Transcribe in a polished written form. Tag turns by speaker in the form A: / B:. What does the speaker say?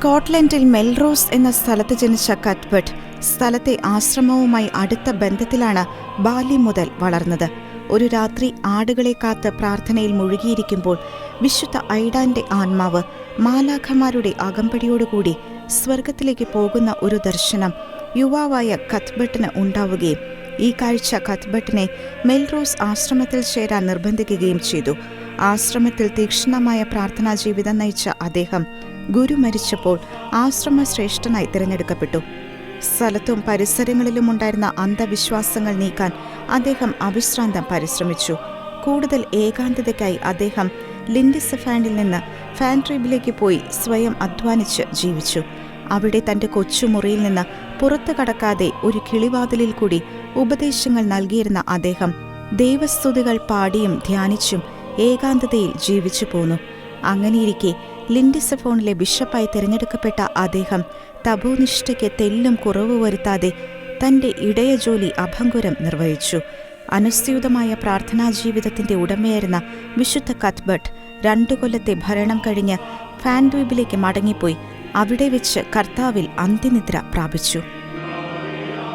A: സ്കോട്ട്ലൻഡിൽ മെൽറോസ് എന്ന സ്ഥലത്ത് ജനിച്ച കത്ബർട്ട് സ്ഥലത്തെ ആശ്രമവുമായി അടുത്ത ബന്ധത്തിലാണ് ബാല്യം മുതൽ വളർന്നത്. ഒരു രാത്രി ആടുകളെ കാത്ത് പ്രാർത്ഥനയിൽ മുഴുകിയിരിക്കുമ്പോൾ വിശുദ്ധ ഐഡാന്റെ ആത്മാവ് മാലാഖമാരുടെ അകമ്പടിയോടുകൂടി സ്വർഗത്തിലേക്ക് പോകുന്ന ഒരു ദർശനം യുവാവായ കത്ബർട്ടിന് ഉണ്ടാവുകയും ഈ കാഴ്ച കത്ബർട്ടിനെ മെൽറോസ് ആശ്രമത്തിൽ ചേരാൻ നിർബന്ധിക്കുകയും ചെയ്തു. ആശ്രമത്തിൽ തീക്ഷ്ണമായ പ്രാർത്ഥനാ ജീവിതം നയിച്ച അദ്ദേഹം ഗുരു മരിച്ചപ്പോൾ ആശ്രമശ്രേഷ്ഠനായി തിരഞ്ഞെടുക്കപ്പെട്ടു. സ്ഥലത്തും പരിസരങ്ങളിലും ഉണ്ടായിരുന്ന അന്ധവിശ്വാസങ്ങൾ നീക്കാൻ അദ്ദേഹം അവിശ്രാന്തം പരിശ്രമിച്ചു. കൂടുതൽ ഏകാന്തതയ്ക്കായി അദ്ദേഹം ലിൻഡിസഫാൻഡിൽ നിന്ന് ഫാൻട്രീബിലേക്ക് പോയി സ്വയം അധ്വാനിച്ച് ജീവിച്ചു. അവിടെ തൻ്റെ കൊച്ചുമുറിയിൽ നിന്ന് പുറത്തു കടക്കാതെ ഒരു കിളിവാതിലിൽ കൂടി ഉപദേശങ്ങൾ നൽകിയിരുന്ന അദ്ദേഹം ദൈവസ്തുതികൾ പാടിയും ധ്യാനിച്ചും ഏകാന്തതയിൽ ജീവിച്ചു പോന്നു. അങ്ങനെയിരിക്കെ ലിൻഡിസഫോണിലെ ബിഷപ്പായി തിരഞ്ഞെടുക്കപ്പെട്ട അദ്ദേഹം തപോനിഷ്ഠയ്ക്ക് തെല്ലും കുറവ് വരുത്താതെ തൻ്റെ ഇടയജോലി അഭംഗുരം നിർവഹിച്ചു. അനുസ്യൂതമായ പ്രാർത്ഥനാ ജീവിതത്തിൻ്റെ ഉടമയായിരുന്ന വിശുദ്ധ കത്ബർട്ട് 2 കൊല്ലത്തെ ഭരണം കഴിഞ്ഞ് ഫാൻഡ്വീബിലേക്ക് മടങ്ങിപ്പോയി അവിടെ വെച്ച് കർത്താവിൽ അന്ത്യനിദ്ര പ്രാപിച്ചു.